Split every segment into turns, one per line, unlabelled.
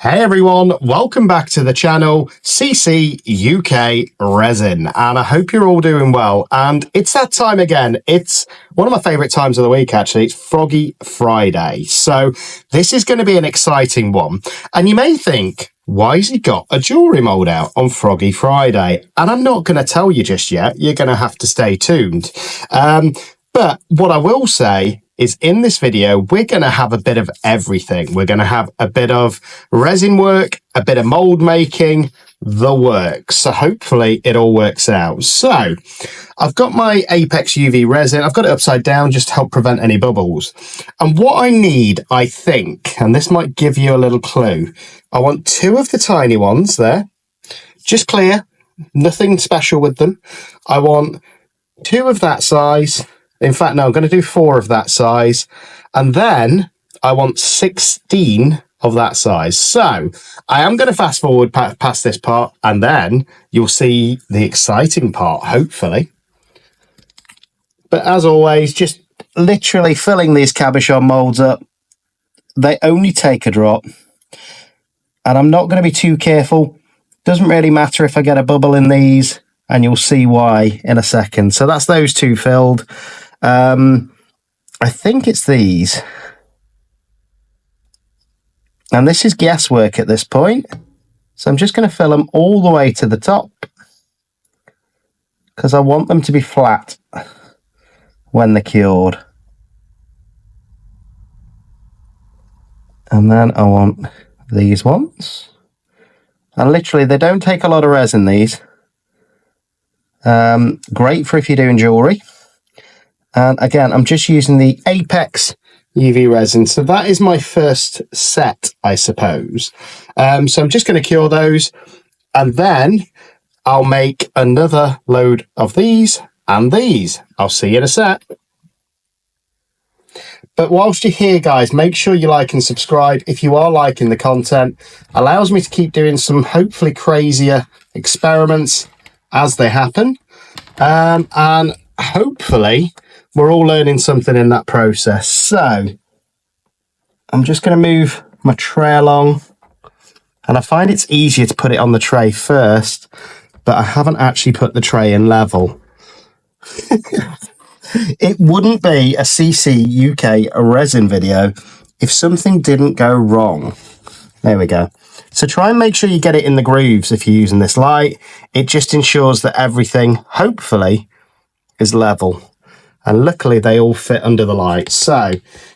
Hey everyone, welcome back to the channel CCUK Resin, and I hope you're all doing well. And it's that time again. It's one of my favourite times of the week, actually. It's Froggy Friday. So this is going to be an exciting one. And you may think, why has he got a jewellery mould out on Froggy Friday? And I'm not going to tell you just yet. You're going to have to stay tuned. But what I will say is in this video, we're going to have a bit of everything. We're going to have a bit of resin work, a bit of mould making, the works. So hopefully it all works out. So I've got my Apex UV resin. I've got it upside down just to help prevent any bubbles. And what I need, I think, and this might give you a little clue, I want 2 of the tiny ones there, just clear, nothing special with them. I want 2 of that size. In fact, no, I'm going to do 4 of that size. And then I want 16 of that size. So I am going to fast forward past this part, and then you'll see the exciting part, hopefully. But as always, just literally filling these cabochon molds up. They only take a drop. And I'm not going to be too careful. Doesn't really matter if I get a bubble in these, and you'll see why in a second. So that's those 2 filled. I think it's these. And this is guesswork at this point. So I'm just going to fill them all the way to the top, because I want them to be flat when they're cured. And then I want these ones. And literally, they don't take a lot of resin, these. Great for if you're doing jewellery. And again, I'm just using the Apex UV resin. So that is my first set, I suppose. So I'm just going to cure those, and then I'll make another load of these and these. I'll see you in a sec. But whilst you're here, guys, make sure you like and subscribe if you are liking the content. Allows me to keep doing some hopefully crazier experiments as they happen. And hopefully we're all learning something in that process. So I'm just going to move my tray along, and I find it's easier to put it on the tray first, but I haven't actually put the tray in level. It wouldn't be a CCUK resin video if something didn't go wrong. There we go. So try and make sure you get it in the grooves if you're using this light. It just ensures that everything, hopefully, is level. And luckily they all fit under the light. So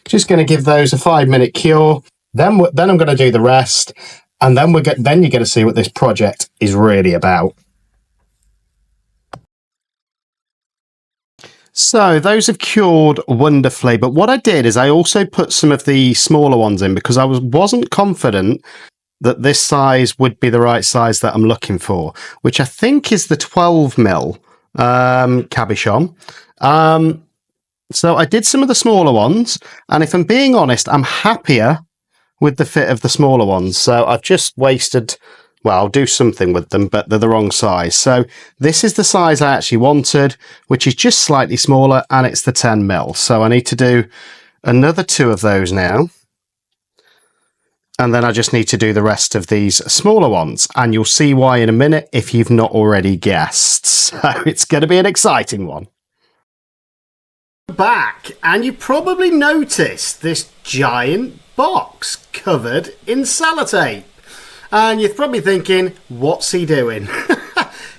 just going to give those a 5-minute cure. Then I'm going to do the rest. And then you're going to see what this project is really about. So those have cured wonderfully. But what I did is I also put some of the smaller ones in, because I wasn't confident that this size would be the right size that I'm looking for, which I think is the 12mm cabochon. So I did some of the smaller ones, and if I'm being honest, I'm happier with the fit of the smaller ones. So I've just wasted, well, I'll do something with them, but they're the wrong size. So this is the size I actually wanted, which is just slightly smaller, and it's the 10mm. So I need to do another 2 of those now. And then I just need to do the rest of these smaller ones. And you'll see why in a minute if you've not already guessed. So it's going to be an exciting one. Back, and you probably noticed this giant box covered in sellotape. And you're probably thinking, what's he doing?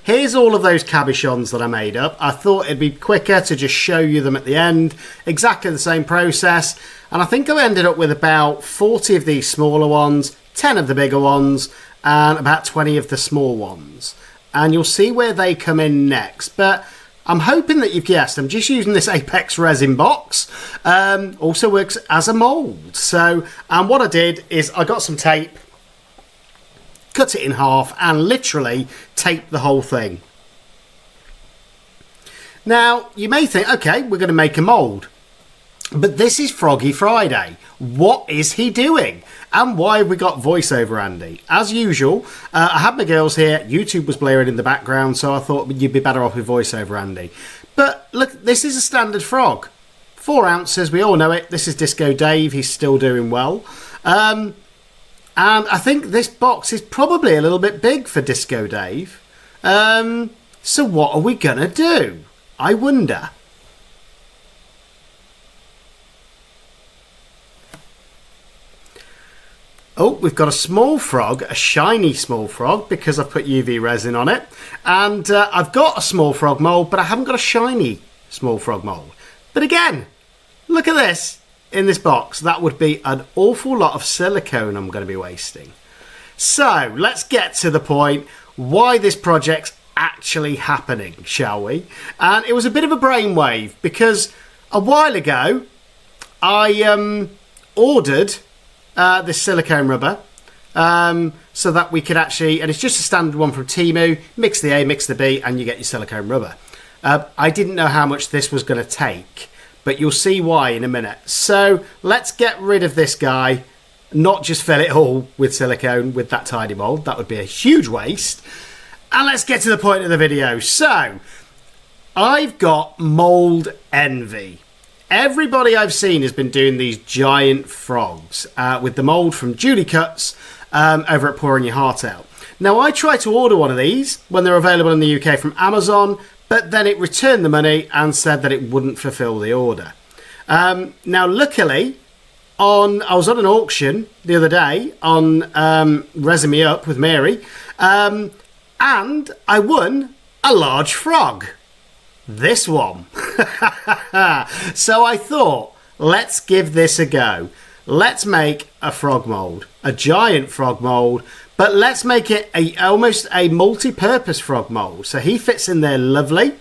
Here's all of those cabochons that I made up. I thought it'd be quicker to just show you them at the end. Exactly the same process. And I think I ended up with about 40 of these smaller ones, 10 of the bigger ones, and about 20 of the small ones. And you'll see where they come in next. But I'm hoping that you've guessed. I'm just using this Apex resin box. Also works as a mould. So, and what I did is I got some tape, cut it in half, and literally tape the whole thing. Now, you may think, okay, we're going to make a mould. But this is Froggy Friday. What is he doing? And why have we got voiceover Andy? As usual, I had my girls here. YouTube was blaring in the background, so I thought you'd be better off with voiceover Andy. But look, this is a standard frog. 4 ounces, we all know it. This is Disco Dave. He's still doing well.
And I think this box is probably a little bit big for Disco Dave. So what are we going to do? I wonder. Oh, we've got a small frog, a shiny small frog, because I've put UV resin on it. And I've got a small frog mould, but I haven't got a shiny small frog mould. But again, look at this in this box. That would be an awful lot of silicone I'm going to be wasting. So let's get to the point why this project's actually happening, shall we? And it was a bit of a brainwave because a while ago I ordered this silicone rubber so that we could actually, and it's just a standard one from Temu, mix the A, mix the B, and you get your silicone rubber. I didn't know how much this was going to take, but you'll see why in a minute. So let's get rid of this guy, not just fill it all with silicone with that tiny mould. That would be a huge waste. And let's get to the point of the video. So I've got mould envy. Everybody I've seen has been doing these giant frogs with the mould from Julie Cuts over at Pouring Your Heart Out. Now, I tried to order one of these when they're available in the UK from Amazon, but then it returned the money and said that it wouldn't fulfill the order. Now, luckily, I was on an auction the other day on Resin Me Up with Mary, and I won a large frog. This one. So I thought, let's give this a go. Let's make a frog mould, a giant frog mould, but let's make it almost a multi-purpose frog mould. So he fits in there lovely.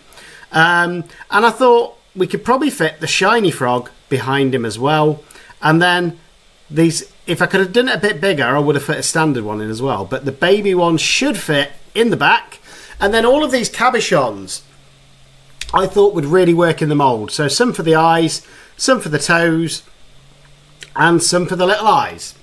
And I thought we could probably fit the shiny frog behind him as well. And then these, if I could have done it a bit bigger, I would have fit a standard one in as well. But the baby one should fit in the back. And then all of these cabochons I thought would really work in the mould. So some for the eyes, some for the toes, and some for the little eyes.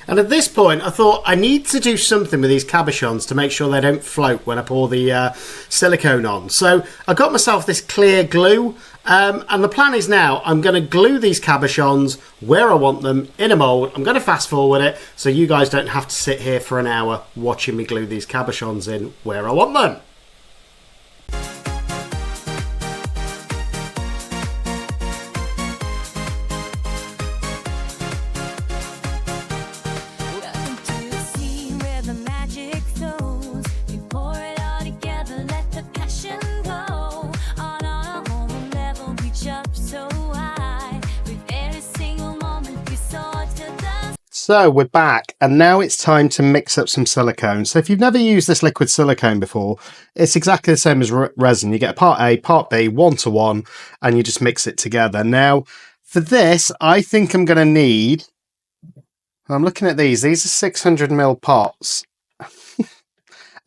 And at this point, I thought I need to do something with these cabochons to make sure they don't float when I pour the silicone on. So I got myself this clear glue, and the plan is now I'm going to glue these cabochons where I want them in a mould. I'm going to fast forward it so you guys don't have to sit here for an hour watching me glue these cabochons in where I want them.
So we're back, and now it's time to mix up some silicone. So if you've never used this liquid silicone before, it's exactly the same as resin. You get part A, part B, 1-to-1, and you just mix it together. Now, for this, I think I'm going to need, I'm looking at these are 600ml pots.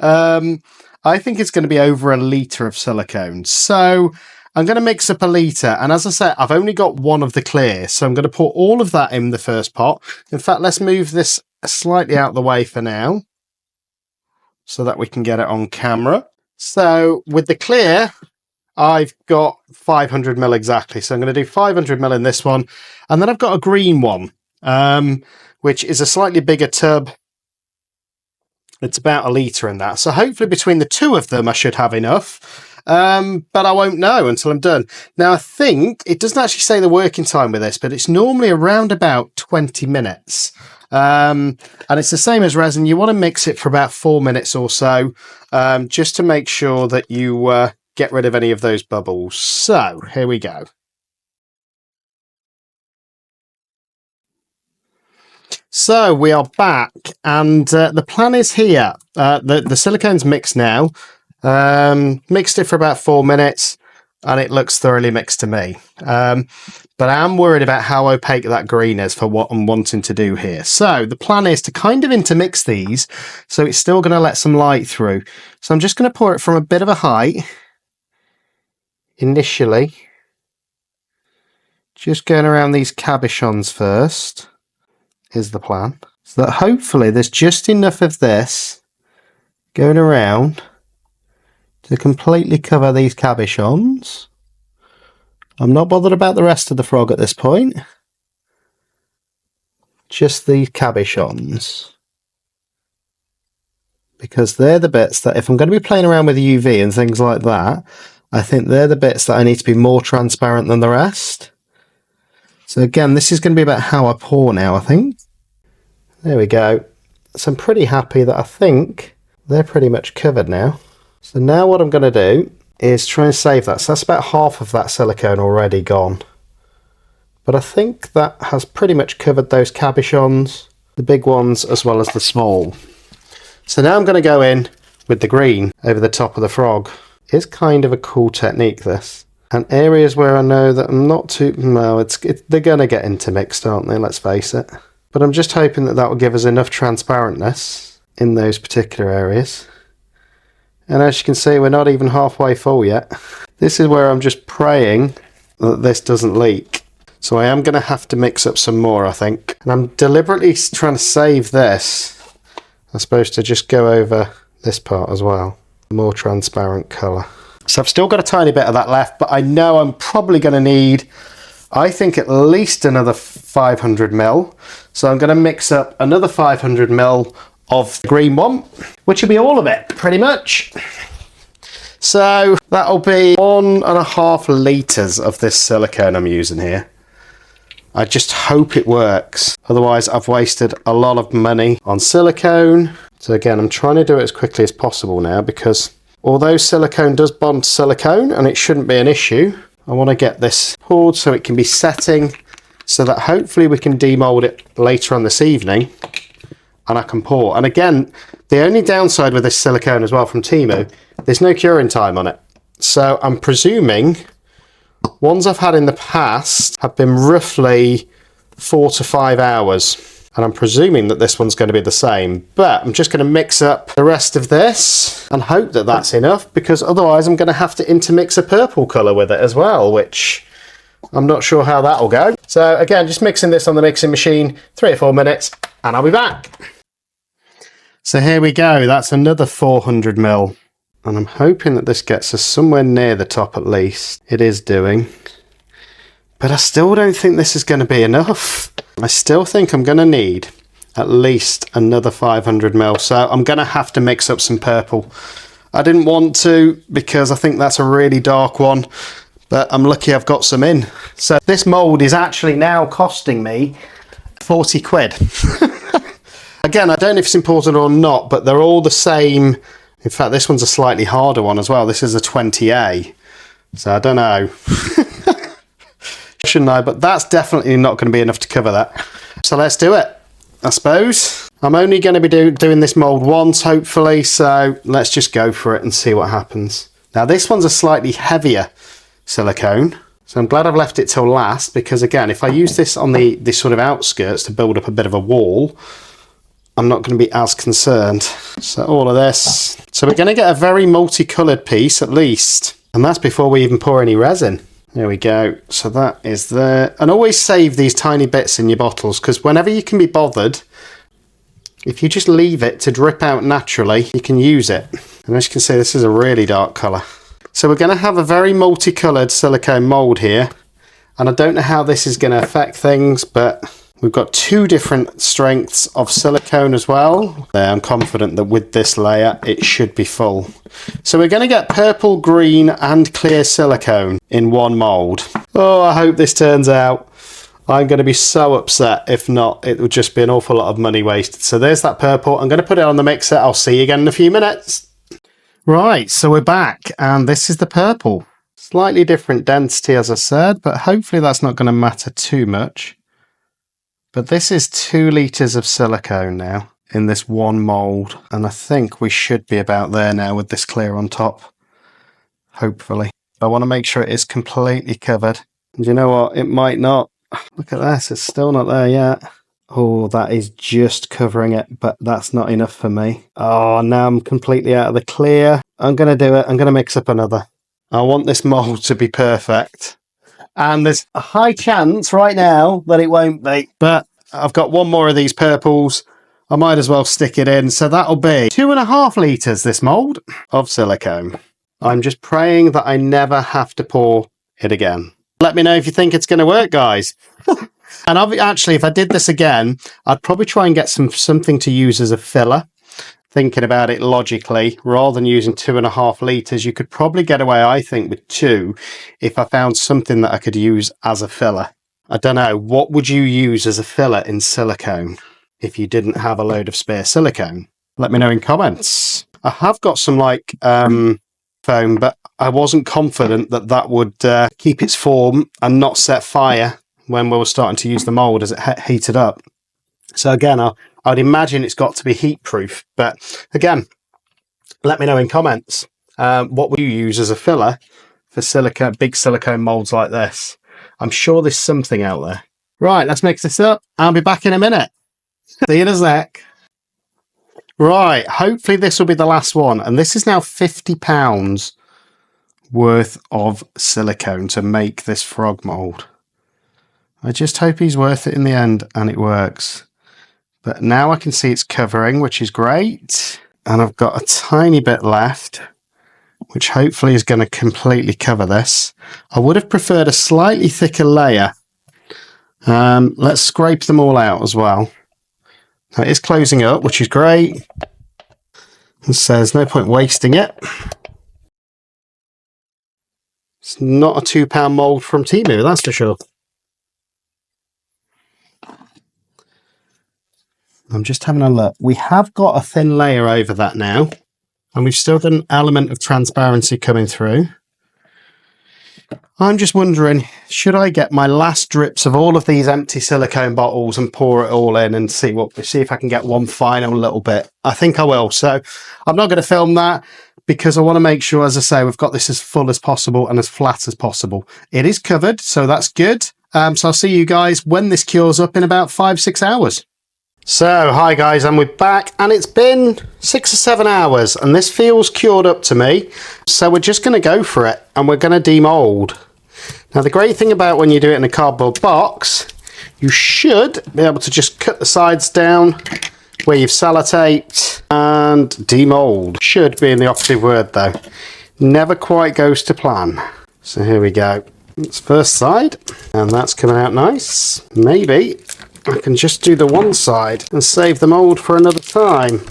I think it's going to be over a litre of silicone. So I'm going to mix up a litre, and as I said, I've only got one of the clear, so I'm going to put all of that in the first pot. In fact, let's move this slightly out of the way for now, so that we can get it on camera. So with the clear, I've got 500ml exactly, so I'm going to do 500ml in this one, and then I've got a green one, which is a slightly bigger tub. It's about a litre in that, so hopefully between the two of them I should have enough. But I won't know until I'm done. Now, I think it doesn't actually say the working time with this, but it's normally around about 20 minutes. And it's the same as resin. You want to mix it for about 4 minutes or so, just to make sure that you get rid of any of those bubbles. So here we go. So we are back, and the plan is here. The silicone's mixed now. Mixed it for about 4 minutes, and it looks thoroughly mixed to me. But I'm worried about how opaque that green is for what I'm wanting to do here. So the plan is to kind of intermix these, so it's still going to let some light through. So I'm just going to pour it from a bit of a height initially. Just going around these cabochons first is the plan. So that hopefully there's just enough of this going around to completely cover these cabochons. I'm not bothered about the rest of the frog at this point. just the cabochons. Because they're the bits that, if I'm going to be playing around with UV and things like that, I think they're the bits that I need to be more transparent than the rest. So again, this is going to be about how I pour now, I think. There we go. So I'm pretty happy that I think they're pretty much covered now. So now what I'm going to do is try and save that. So that's about half of that silicone already gone. But I think that has pretty much covered those cabochons, the big ones as well as the small. So now I'm going to go in with the green over the top of the frog. It's kind of a cool technique, this. And areas where I know that I'm not too... No, they're going to get intermixed, aren't they? Let's face it. But I'm just hoping that that will give us enough transparentness in those particular areas. And as you can see, we're not even halfway full yet. This is where I'm just praying that this doesn't leak. So I am going to have to mix up some more, I think. And I'm deliberately trying to save this. I'm supposed to just go over this part as well. More transparent colour. So I've still got a tiny bit of that left, but I know I'm probably going to need, I think, at least another 500ml. So I'm going to mix up another 500ml of the green one, which will be all of it, pretty much. So that'll be 1.5 litres of this silicone I'm using here. I just hope it works. Otherwise, I've wasted a lot of money on silicone. So again, I'm trying to do it as quickly as possible now because although silicone does bond to silicone and it shouldn't be an issue, I want to get this poured so it can be setting so that hopefully we can demold it later on this evening and I can pour. And again, the only downside with this silicone as well from Temu, there's no curing time on it. So I'm presuming ones I've had in the past have been roughly 4 to 5 hours. And I'm presuming that this one's going to be the same. But I'm just going to mix up the rest of this and hope that that's enough, because otherwise I'm going to have to intermix a purple colour with it as well, which I'm not sure how that'll go. So again, just mixing this on the mixing machine, 3 or 4 minutes, and I'll be back. So here we go. That's another 400ml. And I'm hoping that this gets us somewhere near the top at least. It is doing. But I still don't think this is going to be enough. I still think I'm going to need at least another 500ml. So I'm going to have to mix up some purple. I didn't want to because I think that's a really dark one. But I'm lucky I've got some in. So this mould is actually now costing me 40 quid. Again, I don't know if it's important or not, but they're all the same. In fact, this one's a slightly harder one as well. This is a 20A. So I don't know. Shouldn't I? But that's definitely not going to be enough to cover that. So let's do it, I suppose. I'm only going to be doing this mould once, hopefully. So let's just go for it and see what happens. Now, this one's a slightly heavier silicone. So I'm glad I've left it till last. Because again, if I use this on the sort of outskirts to build up a bit of a wall, I'm not going to be as concerned. So all of this. So we're going to get a very multicoloured piece at least. And that's before we even pour any resin. There we go. So that is there. And always save these tiny bits in your bottles, because whenever you can be bothered, if you just leave it to drip out naturally, you can use it. And as you can see, this is a really dark colour. So we're going to have a very multicoloured silicone mould here. And I don't know how this is going to affect things, but we've got 2 different strengths of silicone as well. I'm confident that with this layer, it should be full. So we're going to get purple, green and clear silicone in one mould. Oh, I hope this turns out. I'm going to be so upset if not. It would just be an awful lot of money wasted. So there's that purple. I'm going to put it on the mixer. I'll see you again in a few minutes. Right, so we're back and this is the purple. Slightly different density, as I said, but hopefully that's not going to matter too much. But this is 2 litres of silicone now in this one mould. And I think we should be about there now with this clear on top. Hopefully. I want to make sure it is completely covered. And you know what? It might not. Look at this. It's still not there yet. Oh, that is just covering it. But that's not enough for me. Oh, now I'm completely out of the clear. I'm going to do it. I'm going to mix up another. I want this mould to be perfect. And there's a high chance right now that it won't be. But I've got 1 more of these purples. I might as well stick it in. So that'll be 2.5 litres, this mould, of silicone. I'm just praying that I never have to pour it again. Let me know if you think it's going to work, guys. And actually, if I did this again, I'd probably try and get something to use as a filler. Thinking about it logically, rather than using 2.5 litres, you could probably get away, I think, with 2 if I found something that I could use as a filler. I don't know, what would you use as a filler in silicone if you didn't have a load of spare silicone? Let me know in comments. I have got some like foam, but I wasn't confident that that would keep its form and not set fire when we were starting to use the mould as it heated up. So again, I'd imagine it's got to be heat proof, but again, let me know in comments what would you use as a filler for big silicone molds like this. I'm sure there's something out there. Right, let's mix this up. I'll be back in a minute. See you in a sec. Right, hopefully this will be the last one, and this is now £50 worth of silicone to make this frog mold. I just hope he's worth it in the end and it works. But now I can see it's covering, which is great. And I've got a tiny bit left, which hopefully is going to completely cover this. I would have preferred a slightly thicker layer. Let's scrape them all out as well. Now it is closing up, which is great. And so there's no point wasting it. It's not a £2 mould from Temu, that's for sure. I'm just having a look. We have got a thin layer over that now, and we've still got an element of transparency coming through. I'm just wondering, should I get my last drips of all of these empty silicone bottles and pour it all in and see if I can get one final little bit? I think I will. So I'm not going to film that because I want to make sure, as I say, we've got this as full as possible and as flat as possible. It is covered, so that's good. So I'll see you guys when this cures up in about 5-6 hours. So, hi guys, and we're back, and it's been 6 or 7 hours, and this feels cured up to me. So we're just going to go for it, and we're going to demold. Now, the great thing about when you do it in a cardboard box, you should be able to just cut the sides down where you've sellotaped and demold. Should be in the operative word though. Never quite goes to plan. So here we go. It's first side, and that's coming out nice. Maybe I can just do the one side and save the mould for another time.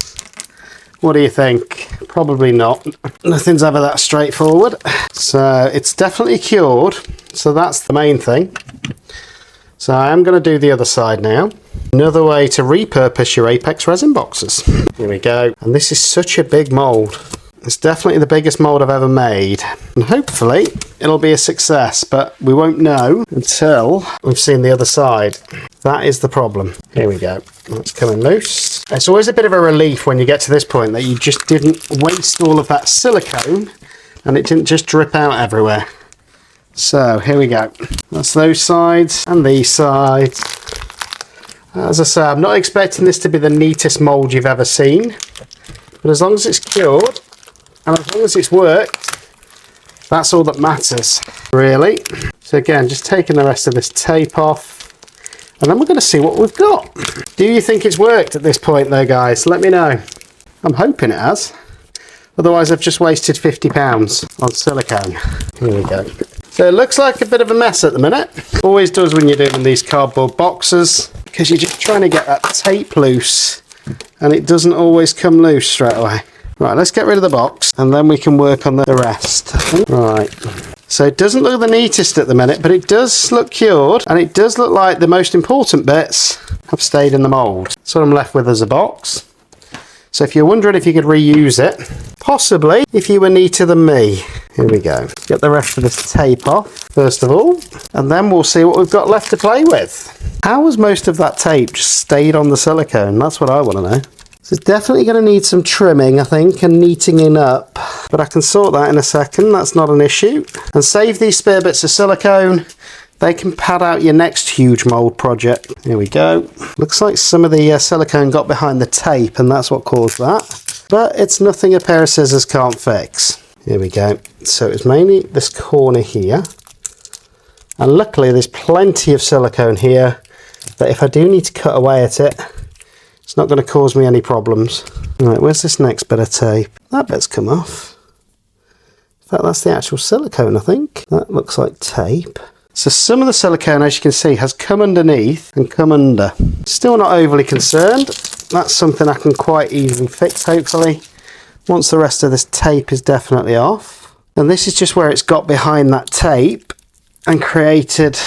What do you think? Probably not. Nothing's ever that straightforward. So it's definitely cured. So that's the main thing. So I am going to do the other side now. Another way to repurpose your Apex resin boxes. Here we go. And this is such a big mould. It's definitely the biggest mould I've ever made. And hopefully it'll be a success, but we won't know until we've seen the other side. That is the problem. Here we go. That's coming loose. It's always a bit of a relief when you get to this point that you just didn't waste all of that silicone and it didn't just drip out everywhere. So here we go. That's those sides and these sides. As I say, I'm not expecting this to be the neatest mould you've ever seen, but as long as it's cured and as long as it's worked, that's all that matters, really. So again, just taking the rest of this tape off, and then we're going to see what we've got. Do you think it's worked at this point though, guys? Let me know. I'm hoping it has. Otherwise, I've just wasted £50 on silicone. Here we go. So it looks like a bit of a mess at the minute. Always does when you're doing these cardboard boxes, because you're just trying to get that tape loose, and it doesn't always come loose straight away. Right, let's get rid of the box, and then we can work on the rest. Right. So it doesn't look the neatest at the minute, but it does look cured, and it does look like the most important bits have stayed in the mould. So what I'm left with is a box. So if you're wondering if you could reuse it, possibly, if you were neater than me. Here we go. Get the rest of this tape off, first of all, and then we'll see what we've got left to play with. How has most of that tape just stayed on the silicone? That's what I want to know. So it's definitely going to need some trimming, I think, and neatening up. But I can sort that in a second, that's not an issue. And save these spare bits of silicone. They can pad out your next huge mould project. Here we go. Looks like some of the silicone got behind the tape, and that's what caused that. But it's nothing a pair of scissors can't fix. Here we go. So it's mainly this corner here. And luckily there's plenty of silicone here that if I do need to cut away at it, it's not going to cause me any problems. Right, where's this next bit of tape? That bit's come off. In fact, that's the actual silicone, I think. That looks like tape.
So some of the silicone, as you can see, has come underneath and come under. Still not overly concerned. That's something I can quite easily fix, hopefully, once the rest of this tape is definitely off. And this is just where it's got behind that tape and created,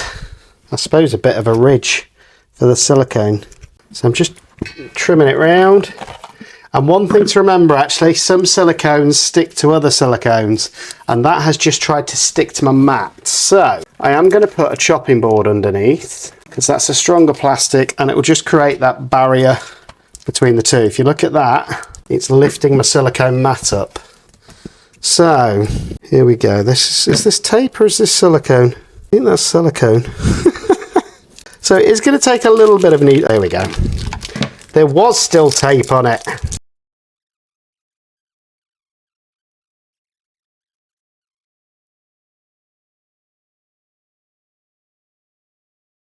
I suppose, a bit of a ridge for the silicone. So I'm just trimming it round. And one thing to remember, actually, some silicones stick to other silicones, and that has just tried to stick to my mat. So I am going to put a chopping board underneath, because that's a stronger plastic and it will just create that barrier between the two. If you look at that, it's lifting my silicone mat up. So here we go. Is this tape or is this silicone? I think that's silicone. So it's going to take a little bit of there we go. There was still tape on it.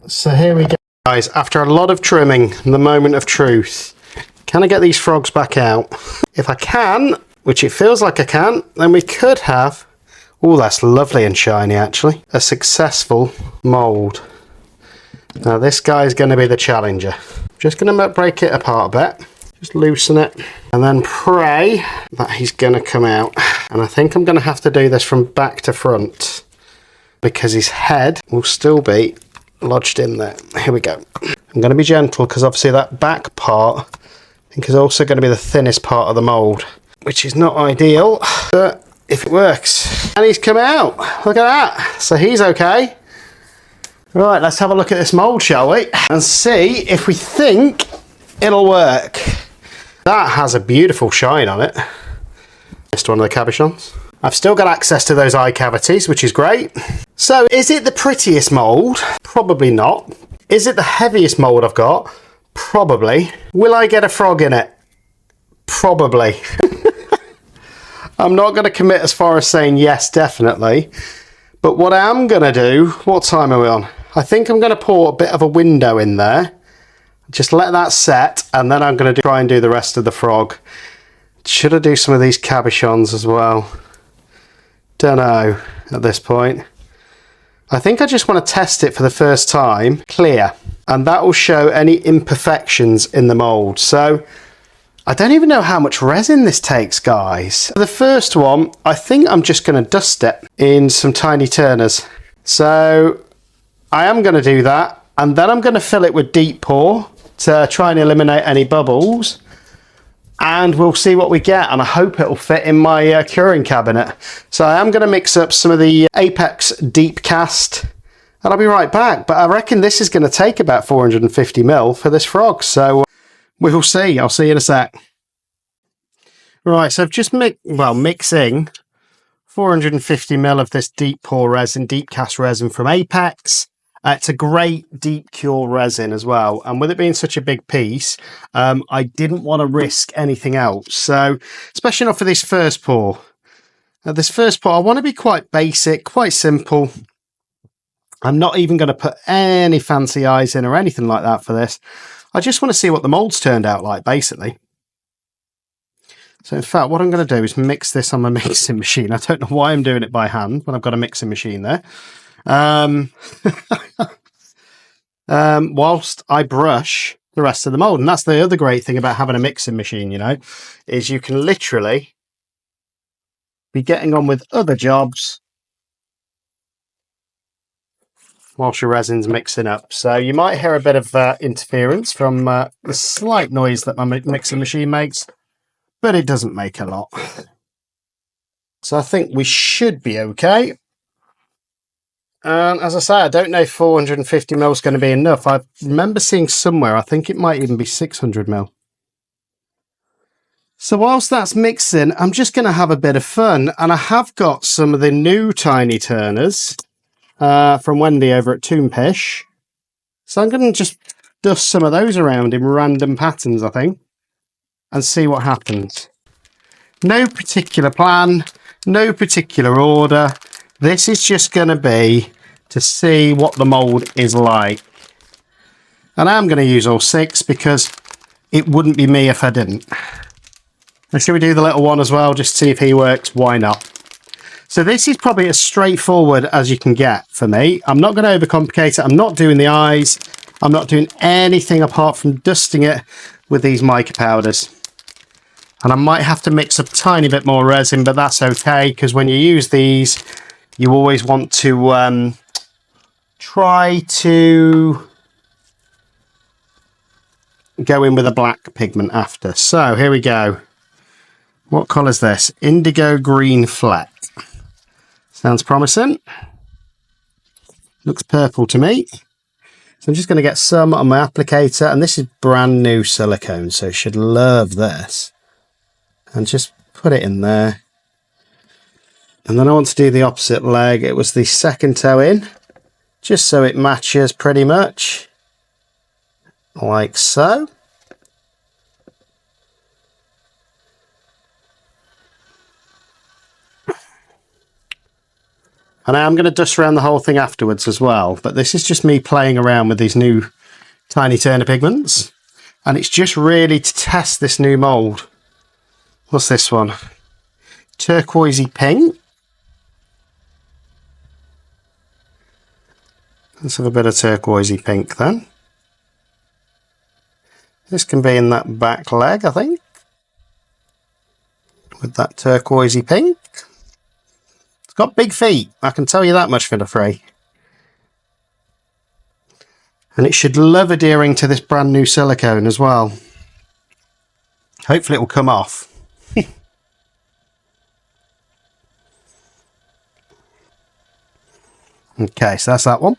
So here we go, guys. After a lot of trimming, the moment of truth. Can I get these frogs back out? If I can, which it feels like I can, then we could have, oh, that's lovely and shiny actually, a successful mould. Now this guy's going to be the challenger. Just going to break it apart a bit, just loosen it, and then pray that he's going to come out. And I think I'm going to have to do this from back to front, because his head will still be lodged in there. Here we go. I'm going to be gentle, because obviously that back part I think is also going to be the thinnest part of the mould, which is not ideal, but if it works. And he's come out. Look at that. So he's okay. Right, let's have a look at this mould, shall we? And see if we think it'll work. That has a beautiful shine on it. Missed one of the cabochons. I've still got access to those eye cavities, which is great. So is it the prettiest mould? Probably not. Is it the heaviest mould I've got? Probably. Will I get a frog in it? Probably. I'm not going to commit as far as saying yes, definitely. But what I am going to do, what time are we on? I think I'm going to pour a bit of a window in there. Just let that set, and then I'm going to try and do the rest of the frog. Should I do some of these cabochons as well? Don't know at this point. I think I just want to test it for the first time, clear, and that will show any imperfections in the mould. So I don't even know how much resin this takes, guys. The first one, I think I'm just going to dust it in some tiny turners. So I am going to do that, and then I'm going to fill it with deep pour to try and eliminate any bubbles. And we'll see what we get, and I hope it'll fit in my curing cabinet. So I am going to mix up some of the Apex deep cast, and I'll be right back. But I reckon this is going to take about 450ml for this frog, so we'll see. I'll see you in a sec. Right, so I've just mixing 450ml of this deep pour resin, deep cast resin from Apex. It's a great deep cure resin as well, and with it being such a big piece, I didn't want to risk anything else. So, especially not for this first pour. This first pour, I want to be quite basic, quite simple. I'm not even going to put any fancy eyes in or anything like that for this. I just want to see what the mould's turned out like, basically. So in fact, what I'm going to do is mix this on my mixing machine. I don't know why I'm doing it by hand when I've got a mixing machine there. Whilst I brush the rest of the mould. And that's the other great thing about having a mixing machine, you know, is you can literally be getting on with other jobs whilst your resin's mixing up. So you might hear a bit of interference from the slight noise that my mixing machine makes, but it doesn't make a lot. So I think we should be okay. And as I say, I don't know if 450ml is going to be enough. I remember seeing somewhere, I think it might even be 600ml. So whilst that's mixing, I'm just going to have a bit of fun. And I have got some of the new tiny turners from Wendy over at Toonpish. So I'm going to just dust some of those around in random patterns, I think, and see what happens. No particular plan, no particular order. This is just going to be to see what the mould is like. And I'm going to use all 6 because it wouldn't be me if I didn't. And should we do the little one as well, just to see if he works? Why not? So this is probably as straightforward as you can get for me. I'm not going to overcomplicate it. I'm not doing the eyes. I'm not doing anything apart from dusting it with these mica powders. And I might have to mix a tiny bit more resin, but that's okay, because when you use these, you always want to try to go in with a black pigment after. So here we go. What colour is this? Indigo green fleck. Sounds promising. Looks purple to me. So I'm just going to get some on my applicator, and this is brand new silicone, so you should love this. And just put it in there. And then I want to do the opposite leg. It was the second toe in, just so it matches pretty much like so. And I am going to dust around the whole thing afterwards as well, but this is just me playing around with these new tiny turner pigments, and it's just really to test this new mould. What's this one? Turquoisey pink. Let's have a bit of turquoisey pink then. This can be in that back leg, I think, with that turquoisey pink. It's got big feet, I can tell you that much for the free. And it should love adhering to this brand new silicone as well. Hopefully it will come off. Okay, so that's that one.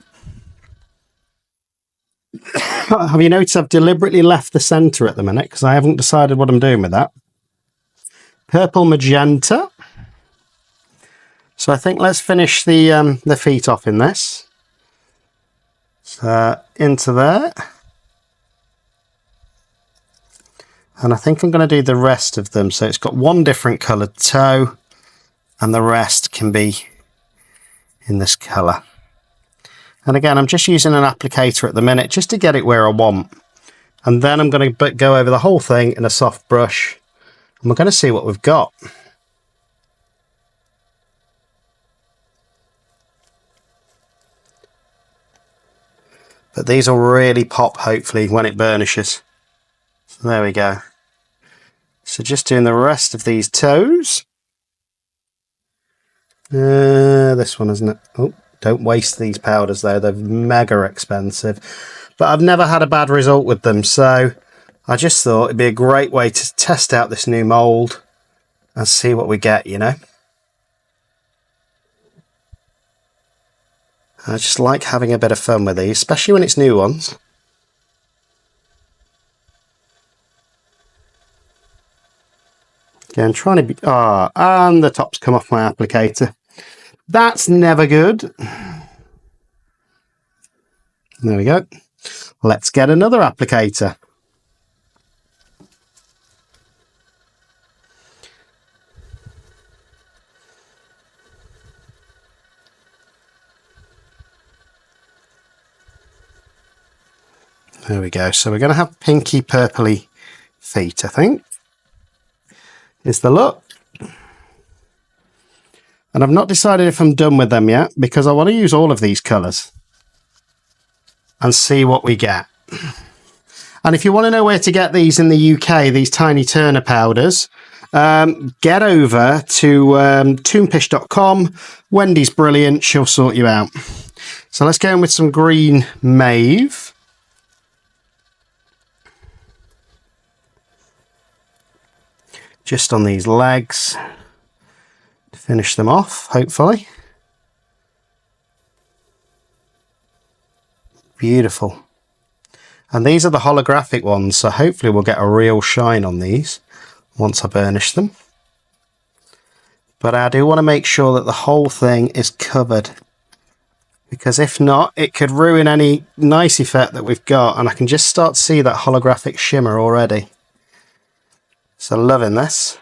Have you noticed I've deliberately left the centre at the minute because I haven't decided what I'm doing with that. Purple magenta. So I think let's finish the feet off in this. So into there. And I think I'm going to do the rest of them. So it's got one different coloured toe, and the rest can be in this colour. And again, I'm just using an applicator at the minute just to get it where I want. And then I'm going to go over the whole thing in a soft brush, and we're going to see what we've got. But these will really pop, hopefully, when it burnishes. So there we go. So just doing the rest of these toes. This one, isn't it? Oh, don't waste these powders though. They're mega expensive. But I've never had a bad result with them. So I just thought it'd be a great way to test out this new mould and see what we get, you know. I just like having a bit of fun with these, especially when it's new ones. Again, trying to be... and the top's come off my applicator. That's never good. There we go. Let's get another applicator. There we go. So we're going to have pinky purpley feet, I think, is the look. And I've not decided if I'm done with them yet, because I want to use all of these colours and see what we get. And if you want to know where to get these in the UK, these tiny turner powders, get over to toonpish.com. Wendy's brilliant. She'll sort you out. So let's go in with some green mauve. Just on these legs to finish them off, hopefully. Beautiful. And these are the holographic ones, so hopefully we'll get a real shine on these once I burnish them. But I do want to make sure that the whole thing is covered, because if not, it could ruin any nice effect that we've got, and I can just start to see that holographic shimmer already. So loving this.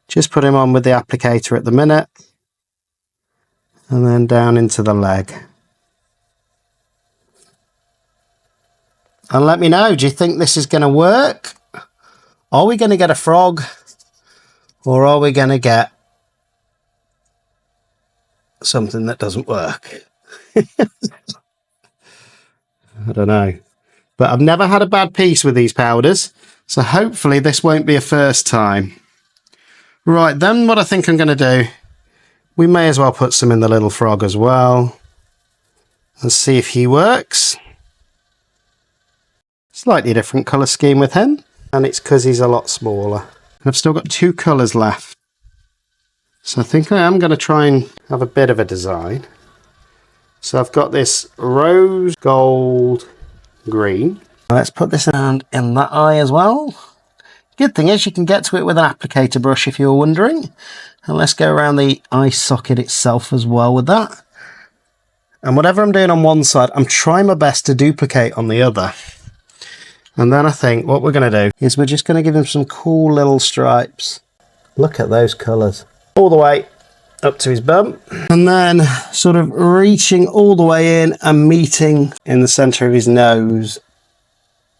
Just put him on with the applicator at the minute. And then down into the leg. And let me know, do you think this is going to work? Are we going to get a frog? Or are we going to get something that doesn't work? I don't know. But I've never had a bad piece with these powders, so hopefully this won't be a first time. Right, then what I think I'm going to do, we may as well put some in the little frog as well and see if he works. Slightly different colour scheme with him, and it's because he's a lot smaller. I've still got 2 colours left, so I think I am going to try and have a bit of a design. So I've got this rose gold green. Let's put this around in that eye as well. Good thing is you can get to it with an applicator brush if you're wondering. And let's go around the eye socket itself as well with that. And whatever I'm doing on one side, I'm trying my best to duplicate on the other. And then I think what we're going to do is we're just going to give him some cool little stripes. Look at those colours. All the way up to his bum. And then sort of reaching all the way in and meeting in the centre of his nose.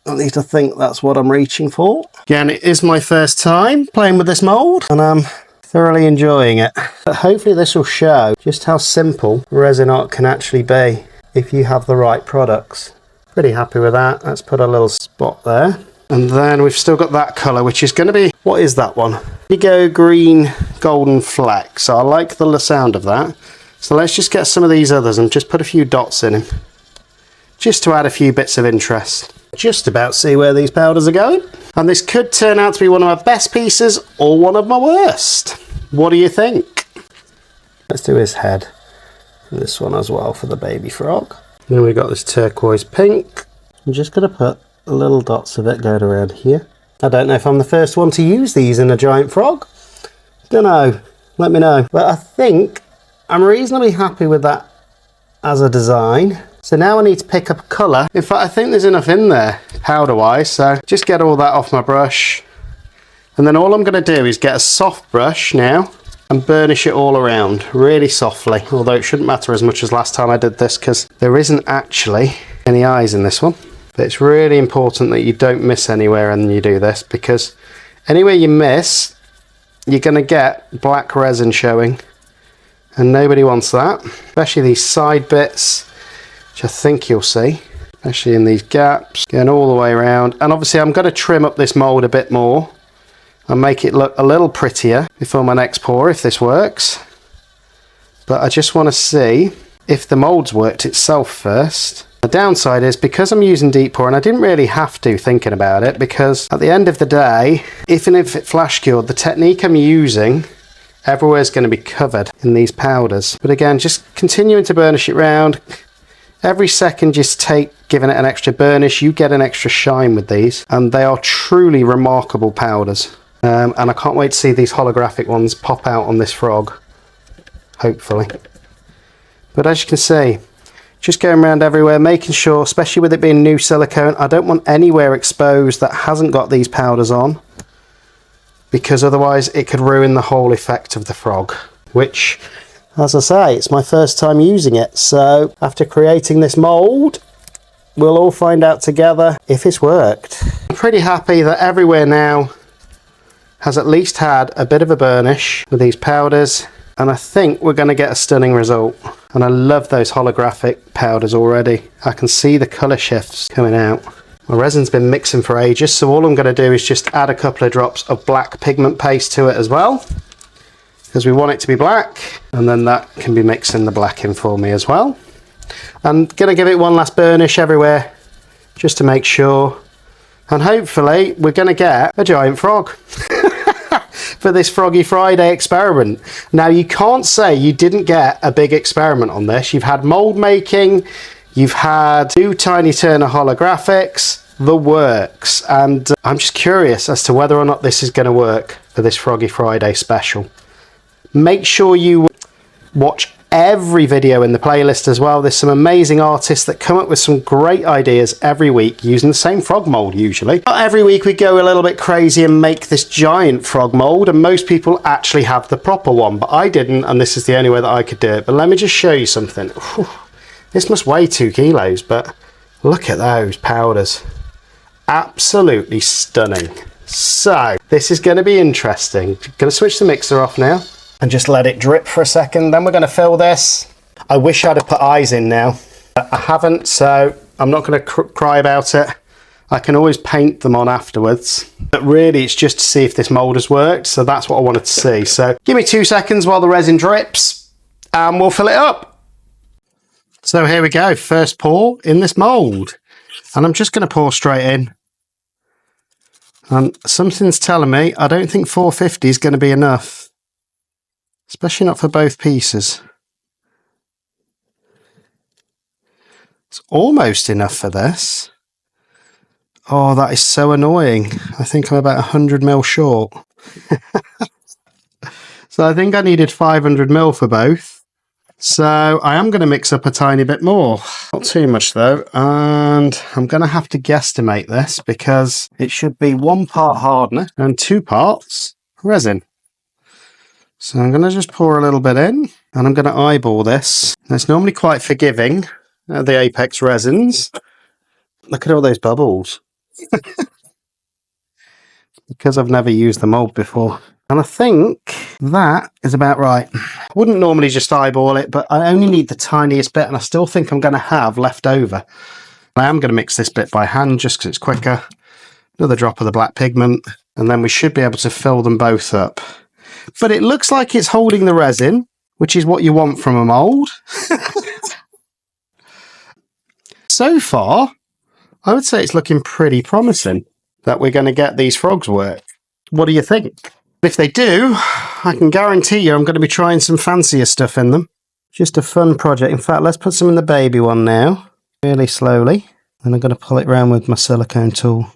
At least I think that's what I'm reaching for. Again, it is my first time playing with this mould, and I'm thoroughly enjoying it. But hopefully this will show just how simple resin art can actually be if you have the right products. Pretty happy with that. Let's put a little spot there. And then we've still got that colour, which is going to be, what is that one? Indigo green golden fleck. So I like the sound of that. So let's just get some of these others and just put a few dots in him, just to add a few bits of interest. Just about see where these powders are going. And this could turn out to be one of my best pieces or one of my worst. What do you think? Let's do his head. And this one as well for the baby frog. Then we've got this turquoise pink. I'm just going to put little dots of it going around here. I don't know if I'm the first one to use these in a giant frog. Don't know. Let me know. But I think I'm reasonably happy with that as a design. So now I need to pick up a colour. In fact, I think there's enough in there, powder-wise, so just get all that off my brush. And then all I'm going to do is get a soft brush now and burnish it all around, really softly. Although it shouldn't matter as much as last time I did this, because there isn't actually any eyes in this one. But it's really important that you don't miss anywhere when you do this, because anywhere you miss, you're going to get black resin showing. And nobody wants that, especially these side bits, which I think you'll see, especially in these gaps, going all the way around. And obviously I'm going to trim up this mould a bit more and make it look a little prettier before my next pour, if this works. But I just want to see if the mould's worked itself first. The downside is, because I'm using deep pour, and I didn't really have to thinking about it, because at the end of the day, even if it flash cured, the technique I'm using, everywhere's going to be covered in these powders. But again, just continuing to burnish it round. Every second just take giving it an extra burnish, you get an extra shine with these, and they are truly remarkable powders. And I can't wait to see these holographic ones pop out on this frog, hopefully. But as you can see, just going around everywhere, making sure, especially with it being new silicone, I don't want anywhere exposed that hasn't got these powders on, because otherwise it could ruin the whole effect of the frog, which, as I say, it's my first time using it. So after creating this mould, we'll all find out together if it's worked. I'm pretty happy that everywhere now has at least had a bit of a burnish with these powders, and I think we're going to get a stunning result. And I love those holographic powders already. I can see the colour shifts coming out. My resin's been mixing for ages, so all I'm going to do is just add a couple of drops of black pigment paste to it as well, because we want it to be black, and then that can be mixing the black in for me as well. I'm going to give it one last burnish everywhere just to make sure, and hopefully we're going to get a giant frog for this Froggy Friday experiment. Now, you can't say you didn't get a big experiment on this. You've had mould making, you've had 2 tiny Turner holographics, the works, and I'm just curious as to whether or not this is going to work for this Froggy Friday special. Make sure you watch every video in the playlist as well. There's some amazing artists that come up with some great ideas every week using the same frog mould usually. Not every week we go a little bit crazy and make this giant frog mould, and most people actually have the proper one, but I didn't, and this is the only way that I could do it. But let me just show you something. Whew. This must weigh 2 kilos, but look at those powders. Absolutely stunning. So this is going to be interesting. Going to switch the mixer off now and just let it drip for a second. Then we're going to fill this. I wish I'd have put eyes in now. I haven't, so I'm not going to cry about it. I can always paint them on afterwards. But really it's just to see if this mould has worked. So that's what I wanted to see. So give me 2 seconds while the resin drips and we'll fill it up. So here we go. First pour in this mould. And I'm just going to pour straight in. And something's telling me I don't think 450 is going to be enough, especially not for both pieces. It's almost enough for this. Oh, that is so annoying. I think I'm about 100 ml short. So I think I needed 500 ml for both. So I am going to mix up a tiny bit more. Not too much though. And I'm going to have to guesstimate this because it should be 1 part hardener and 2 parts resin. So I'm going to just pour a little bit in and I'm going to eyeball this. It's normally quite forgiving, the Apex resins. Look at all those bubbles. Because I've never used the mould before. And I think that is about right. I wouldn't normally just eyeball it, but I only need the tiniest bit and I still think I'm going to have left over. I am going to mix this bit by hand just because it's quicker. Another drop of the black pigment and then we should be able to fill them both up. But it looks like it's holding the resin, which is what you want from a mould. So far, I would say it's looking pretty promising that we're going to get these frogs work. What do you think? If they do, I can guarantee you I'm going to be trying some fancier stuff in them. Just a fun project. In fact, let's put some in the baby one now, really slowly. And I'm going to pull it around with my silicone tool,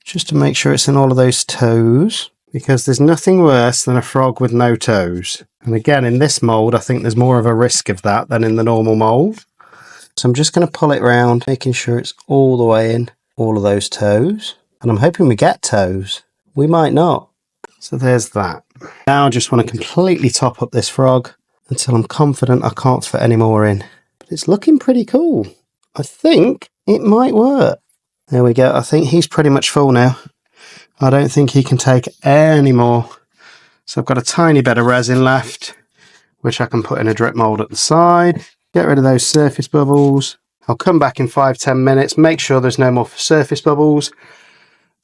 just to make sure it's in all of those toes, because there's nothing worse than a frog with no toes. And again, in this mould, I think there's more of a risk of that than in the normal mould. So I'm just going to pull it round, making sure it's all the way in, all of those toes. And I'm hoping we get toes. We might not. So there's that. Now I just want to completely top up this frog until I'm confident I can't fit any more in. But it's looking pretty cool. I think it might work. There we go. I think he's pretty much full now. I don't think he can take any more. So I've got a tiny bit of resin left, which I can put in a drip mould at the side. Get rid of those surface bubbles. I'll come back in 5-10 minutes, make sure there's no more surface bubbles.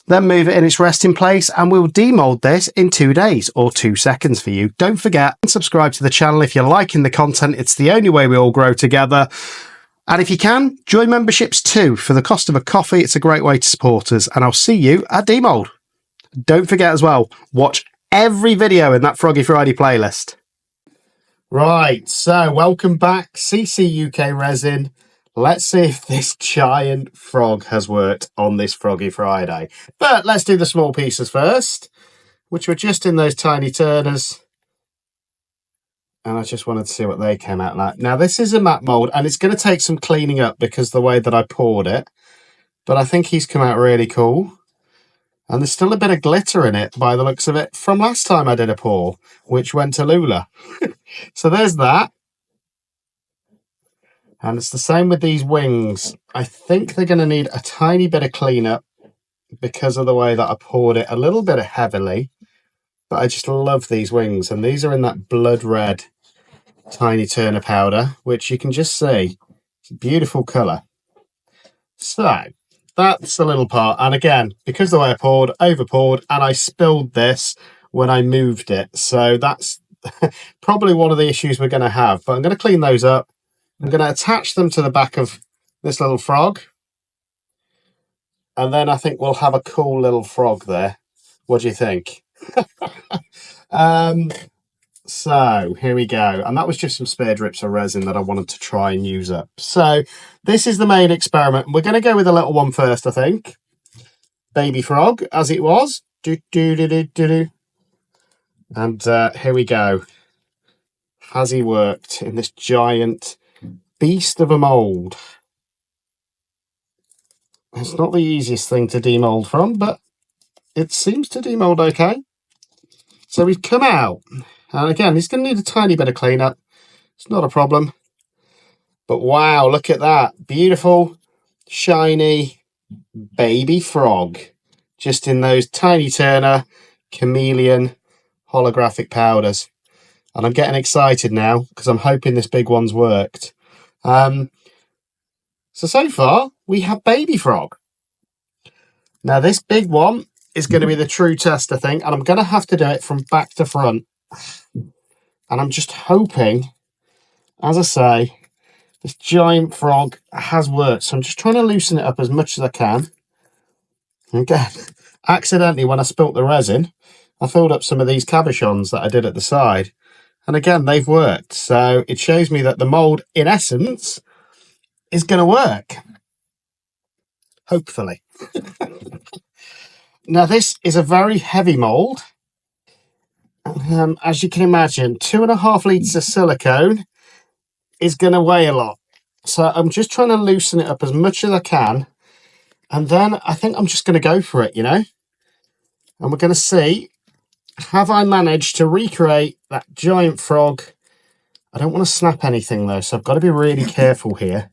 Then move it in its resting place and we'll demold this in 2 days or 2 seconds for you. Don't forget and subscribe to the channel if you're liking the content. It's the only way we all grow together. And if you can, join memberships too. For the cost of a coffee, it's a great way to support us. And I'll see you at demold. Don't forget as well, watch every video in that Froggy Friday playlist. Right, so welcome back, CCUK Resin. Let's see if this giant frog has worked on this Froggy Friday. But let's do the small pieces first, which were just in those tiny turners. And I just wanted to see what they came out like. Now, this is a matte mould, and it's going to take some cleaning up because the way that I poured it. But I think he's come out really cool. And there's still a bit of glitter in it by the looks of it from last time I did a pour, which went to Lula. So there's that. And it's the same with these wings. I think they're going to need a tiny bit of cleanup because of the way that I poured it a little bit heavily. But I just love these wings. And these are in that blood red tiny turner powder, which you can just see. It's a beautiful colour. So that's the little part. And again, because the way I poured, over poured, and I spilled this when I moved it. So that's probably one of the issues we're going to have. But I'm going to clean those up. I'm going to attach them to the back of this little frog. And then I think we'll have a cool little frog there. What do you think? So here we go. And that was just some spare drips of resin that I wanted to try and use up. So this is the main experiment. We're going to go with a little one first, I think. Baby frog, as it was. Do, do, do, do, do, do. And here we go. Has he worked in this giant beast of a mould? It's not the easiest thing to demold from, but it seems to demold okay. So he's come out. And again, he's going to need a tiny bit of cleanup. It's not a problem. But wow, look at that. Beautiful, shiny baby frog.
just in those tiny Turner chameleon holographic powders. And I'm getting excited now because I'm hoping this big one's worked. So far, we have baby frog. Now, this big one is going to be the true test, I think, and I'm going to have to do it from back to front. And I'm just hoping, as I say, this giant frog has worked. So I'm just trying to loosen it up as much as I can. Again, accidentally, when I spilt the resin, I filled up some of these cabochons that I did at the side. And again, they've worked. So it shows me that the mould, in essence, is going to work. Hopefully. Now, this is a very heavy mould. As you can imagine, 2.5 litres of silicone is going to weigh a lot. So I'm just trying to loosen it up as much as I can. And then I think I'm just going to go for it, you know. And we're going to see, have I managed to recreate that giant frog? I don't want to snap anything though, so I've got to be really careful here.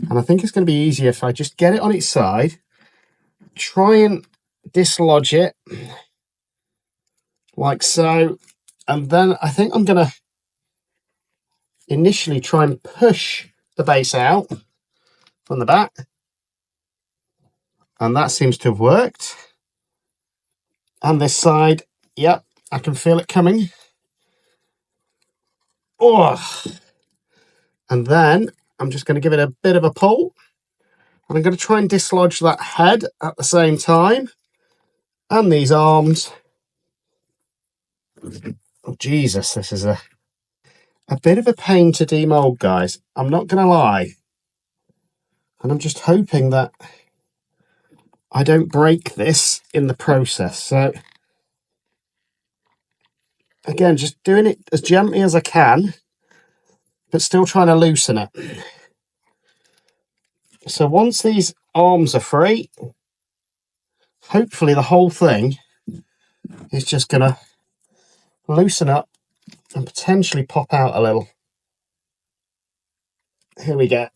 And I think it's going to be easier if I just get it on its side, try and dislodge it like so. And then I think I'm going to initially try and push the base out from the back. And that seems to have worked. And this side, yep, I can feel it coming. Oh, and then I'm just going to give it a bit of a pull. And I'm going to try and dislodge that head at the same time. And these arms. Oh, Jesus, this is a bit of a pain to demold, guys. I'm not going to lie. And I'm just hoping that I don't break this in the process. So, again, just doing it as gently as I can, but still trying to loosen it. So once these arms are free, hopefully the whole thing is just going to loosen up and potentially pop out a little. Here we go.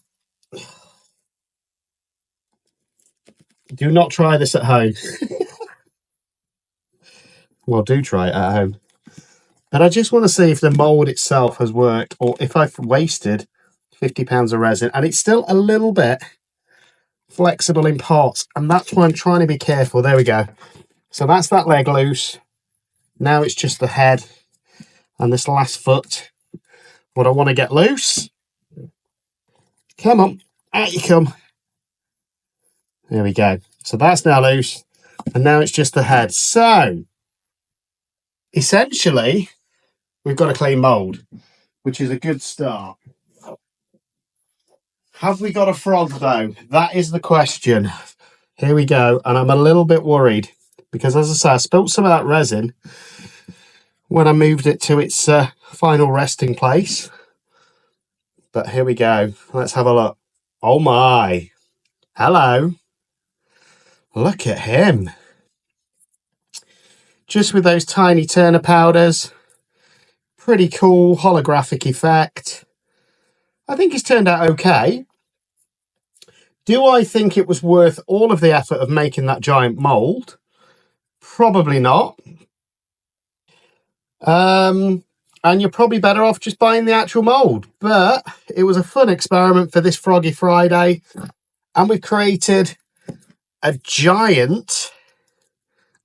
Do not try this at home. Well, do try it at home. But I just want to see if the mould itself has worked or if I've wasted £50 of resin. And it's still a little bit flexible in parts. And that's why I'm trying to be careful. There we go. So that's that leg loose. Now it's just the head and this last foot. What I want to get loose. Come on. Out you come. There we go. So that's now loose. And now it's just the head. So, essentially, we've got a clean mould, which is a good start. Have we got a frog, though? That is the question. Here we go. And I'm a little bit worried because, as I say, I spilt some of that resin when I moved it to its final resting place. But here we go. Let's have a look. Oh, my. Hello. Look at him. Just with those tiny Turner powders. Pretty cool holographic effect. I think it's turned out okay. Do I think it was worth all of the effort of making that giant mould? Probably not. And you're probably better off just buying the actual mould. But it was a fun experiment for this Froggy Friday. And we've created a giant,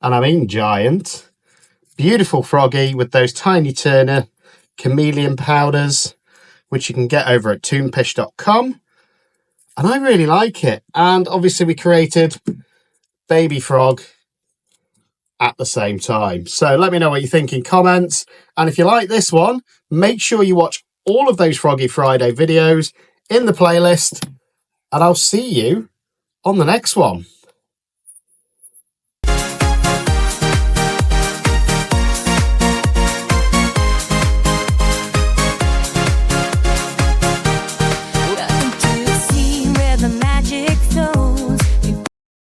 and I mean giant, beautiful froggy with those tiny Turner chameleon powders, which you can get over at toonpish.com. And I really like it. And obviously we created baby frog at the same time. So let me know what you think in comments. And if you like this one, make sure you watch all of those Froggy Friday videos in the playlist. And I'll see you on the next one.